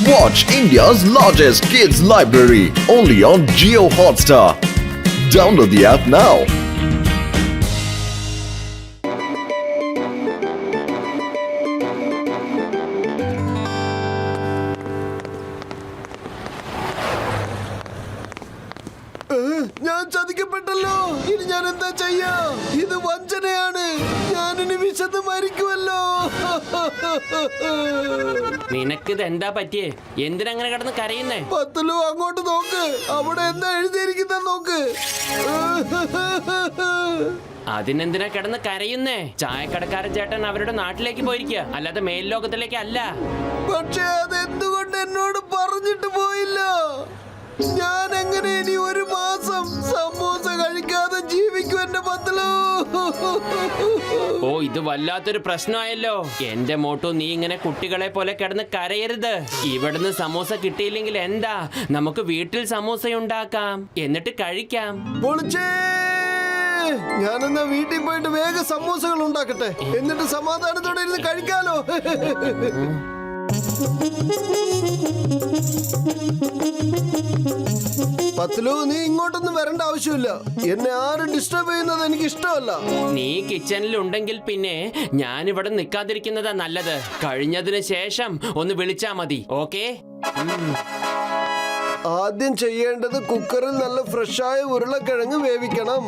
Watch India's largest kids library only on Jio Hotstar. Download the app now. ഞാൻ ചതിക്കപ്പെട്ടല്ലോ. ഇനി ഞാൻ എന്താ ചെയ്യാ? ഇത് വഞ്ചനയാണ്. ഞാനിനി വിശന്ന് മരിക്കുമല്ലോ. നിനക്കിത് എന്താ പറ്റിയേ? എന്തിനങ്ങനെ കിടന്ന് കരയുന്നേ? പത്തലു അങ്ങോട്ട് നോക്ക്. അവിടെ എന്താ എഴുതിയിരിക്കുന്ന നോക്ക്. അതിനെന്തിനാ കിടന്ന് കരയുന്നേ? ചായക്കടക്കാരൻ ചേട്ടൻ അവരുടെ നാട്ടിലേക്ക് പോയിരിക്കുക, അല്ലാതെ മേൽലോകത്തിലേക്ക് അല്ല. പക്ഷേ അതെന്തുകൊണ്ട് എന്നോട് പറഞ്ഞിട്ട് പോയില്ല? ഞാൻ എങ്ങനെ ഇനി ഒരു മാസം സമൂസ കഴിക്കാതെ ജീവിക്കും എന്റെ പത്തലു? ഓ, ഇത് വല്ലാത്തൊരു പ്രശ്നമായല്ലോ. എന്റെ മോട്ടു, നീ ഇങ്ങനെ കുട്ടികളെ പോലെ കിടന്ന് കരയരുത്. ഇവിടുന്ന് സമൂസ കിട്ടിയില്ലെങ്കിൽ എന്താ, നമുക്ക് വീട്ടിൽ സമൂസ ഉണ്ടാക്കാം, എന്നിട്ട് കഴിക്കാം. പൊളിച്ചേ! ഞാനെന്നാ വീട്ടിൽ പോയിട്ട് വേഗം സമൂസകൾ ഉണ്ടാക്കട്ടെ, എന്നിട്ട് സമാധാനത്തോടെ ഇരുന്ന് കഴിക്കാലോ. പത്തലു, നീ ഇങ്ങോട്ടൊന്നും വരേണ്ട ആവശ്യമില്ല. എന്നെ ആരും ഡിസ്റ്റർബ് ചെയ്യുന്നത് എനിക്ക് ഇഷ്ടമല്ല. നീ കിച്ചണിൽ ഉണ്ടെങ്കിൽ പിന്നെ ഞാൻ ഇവിടെ നിൽക്കാതിരിക്കുന്നതാ നല്ലത്. കഴിഞ്ഞതിന് ശേഷം ഒന്ന് വിളിച്ചാ മതി. ഓക്കേ? ആദ്യം ചെയ്യേണ്ടത് കുക്കറിൽ നല്ല ഫ്രഷായ ഉരുളക്കിഴങ്ങ് വേവിക്കണം.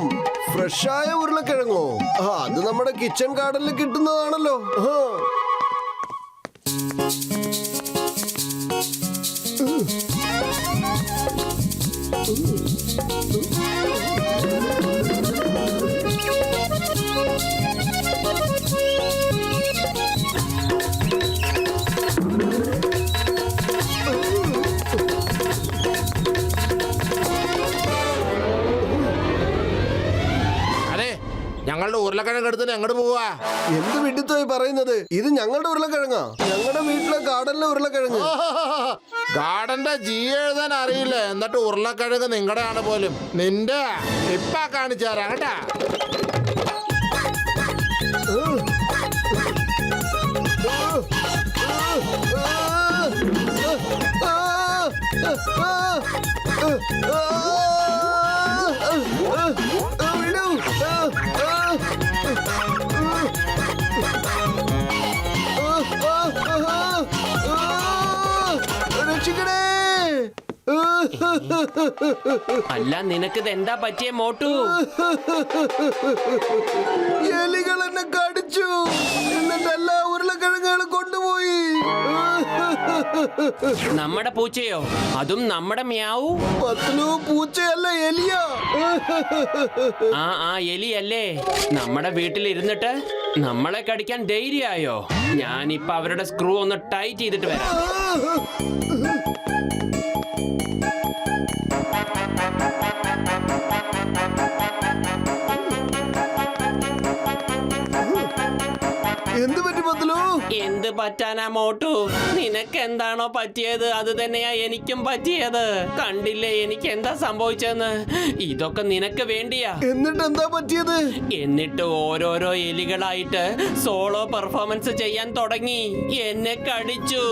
ഫ്രഷായ ഉരുളക്കിഴങ്ങോ? അത് നമ്മുടെ കിച്ചൺ ഗാർഡനിൽ കിട്ടുന്നതാണല്ലോ. ഞങ്ങളുടെ ഉരുളക്കിഴങ്ങ് എടുത്തിട്ട് എങ്ങോട്ട് പോവാ? എന്ത് വിഡിത്തോയി പറയുന്നത്? ഇത് ഞങ്ങളുടെ ഉരുളക്കിഴങ്ങാ. ഞങ്ങളുടെ വീട്ടിലെ ഗാർഡനിലെ ഉരുളക്കിഴങ്ങ്. ഗാർഡന്റെ ജി എഴുതാൻ അറിയില്ല, എന്നിട്ട് ഉരുളക്കിഴങ്ങ് നിങ്ങളുടെ ആണ് പോലും. നിന്റെ ഇപ്പ കാണിച്ചു തരാം കേട്ടാ. അല്ല, നിനക്കിത് എന്താ പറ്റിയ മോട്ടു? എലികൾ എന്നെ കടിച്ചു, എന്നിട്ട് എല്ലാ ഉരുളക്കിഴങ്ങുകളും കൊണ്ടുപോയി. നമ്മുടെ പൂച്ചയോ? അതും നമ്മുടെ മ്യാവൂ? പത്തലു, പൂച്ചയല്ല, എലിയാ. ആ എലിയല്ലേ? നമ്മുടെ വീട്ടിൽ ഇരുന്നിട്ട് നമ്മളെ കടിക്കാൻ ധൈര്യായോ? ഞാനിപ്പോ അവരുടെ സ്ക്രൂ ഒന്ന് ടൈറ്റ് ചെയ്തിട്ട് വരാം. എന്ത് പറ്റി പത്തലു? എന്ത് പറ്റാനാ മോട്ടു? നിനക്ക് എന്താണോ പറ്റിയത് അത് തന്നെയാ എനിക്കും പറ്റിയത്. കണ്ടില്ലേ എനിക്ക് എന്താ സംഭവിച്ചെന്ന്? ഇതൊക്കെ നിനക്ക് വേണ്ടിയാ. എന്നിട്ട് എന്താ പറ്റിയത്? എന്നിട്ട് ഓരോരോ എലികളായിട്ട് സോളോ പെർഫോമൻസ് ചെയ്യാൻ തുടങ്ങി. എന്നെ കടിച്ചു.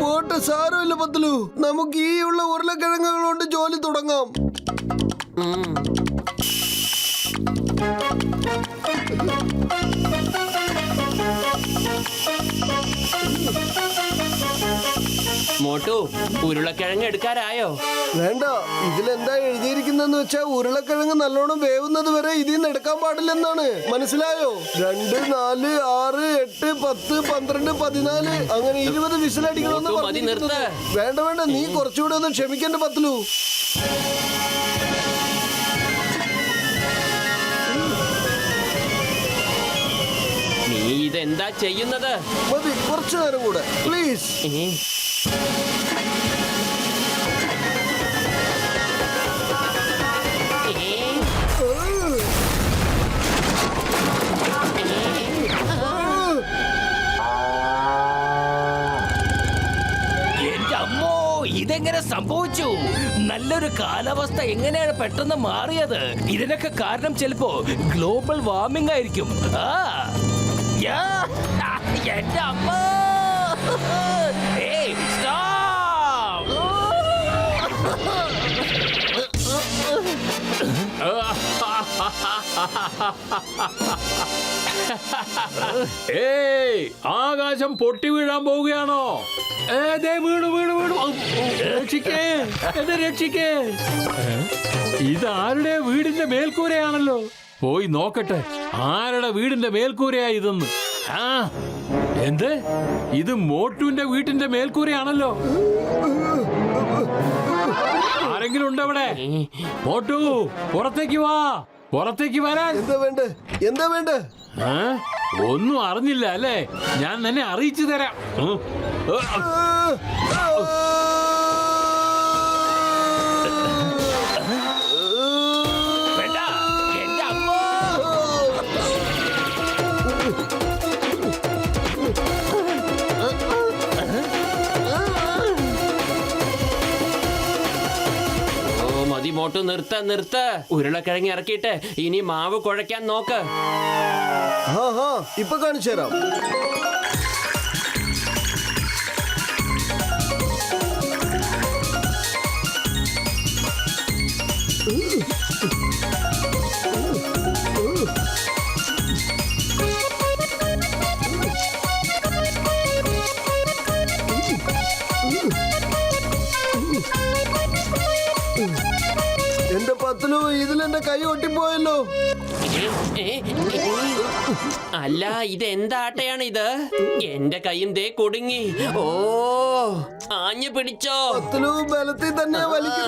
പോട്ടെ, സാരമില്ല പത്തലു. നമുക്ക് ഈ ഉള്ള ഉരുളക്കിഴങ്ങുകൾ കൊണ്ട് ജോലി തുടങ്ങാം. മോട്ടു, ഉരുളക്കിഴങ്ങ് എടുക്കാറായോ? വേണ്ട. ഇതിലെന്താ എഴുതിയിരിക്കുന്നെന്ന് വെച്ചാ ഉരുളക്കിഴങ്ങ് നല്ലോണം വേവുന്നത് വരെ ഇതിൽ നിന്ന് എടുക്കാൻ പാടില്ലെന്നാണ്. മനസ്സിലായോ? 2, 4, 6, 8, 10, 12, 14 അങ്ങനെ 20 വിസിലടിക്കണമെന്ന് പറഞ്ഞിരിക്കുന്നത്. വേണ്ട വേണ്ട, നീ കുറച്ചുകൂടെ ഒന്ന് ക്ഷമിക്കേണ്ട പത്തലു. നീ ഇതെന്താ ചെയ്യുന്നത്? മതി, കുറച്ചു നേരം കൂടെ പ്ലീസ്. ഇതെങ്ങനെ സംഭവിച്ചു? നല്ലൊരു കാലാവസ്ഥ എങ്ങനെയാണ് പെട്ടെന്ന് മാറിയത്? ഇതിനൊക്കെ കാരണം ചിലപ്പോ ഗ്ലോബൽ വാർമിംഗ് ആയിരിക്കും. എന്റെ അമ്മ! ഏയ്, stop! ഏയ് ആകാശം പൊട്ടി വീഴാൻ പോവുകയാണോ? ദേ വീണു വീണു വീണു. രക്ഷിക്കേ, എന്നെ രക്ഷിക്കേ. ഇതാരുടെ വീടിന്റെ മേൽക്കൂരയാണല്ലോ. പോയി നോക്കട്ടെ ആരുടെ വീടിന്റെ മേൽക്കൂരയാ ഇതെന്ന്. ആ എന്ത്, ഇത് മോട്ടുവിന്റെ വീട്ടിന്റെ മേൽക്കൂരയാണല്ലോ. ആരെങ്കിലും ഉണ്ടോ അവിടെ? മോട്ടു, പുറത്തേക്ക് വാ, പുറത്തേക്ക് വരാൻ. എന്താ വേണ്ട? ആ? ഒന്നും അറിഞ്ഞില്ല അല്ലേ? ഞാൻ നിന്നെ അറിയിച്ചു തരാം. വേണ്ട, എന്റെ അമ്മ. ഓ മതി മോട്ടു, നിർത്ത്. ഉരുളക്കിഴങ്ങ് ഇറക്കിയിട്ട് ഇനി മാവ് കുഴയ്ക്കാൻ നോക്ക്. ഇപ്പൊ കാണിച്ചു തരാം. എന്റെ പത്തിലു, ഇതിലെന്റെ കൈ ഒട്ടിപ്പോയല്ലോ. അല്ല, ഇത് എന്താട്ടയാണ് ഇത്? എന്റെ കൈയും ദേ കുടുങ്ങി. ഓ, ആഞ്ഞു പിടിച്ചോ. പത്തിലു ബലത്തിൽ തന്നെ വലിക്കുന്നു.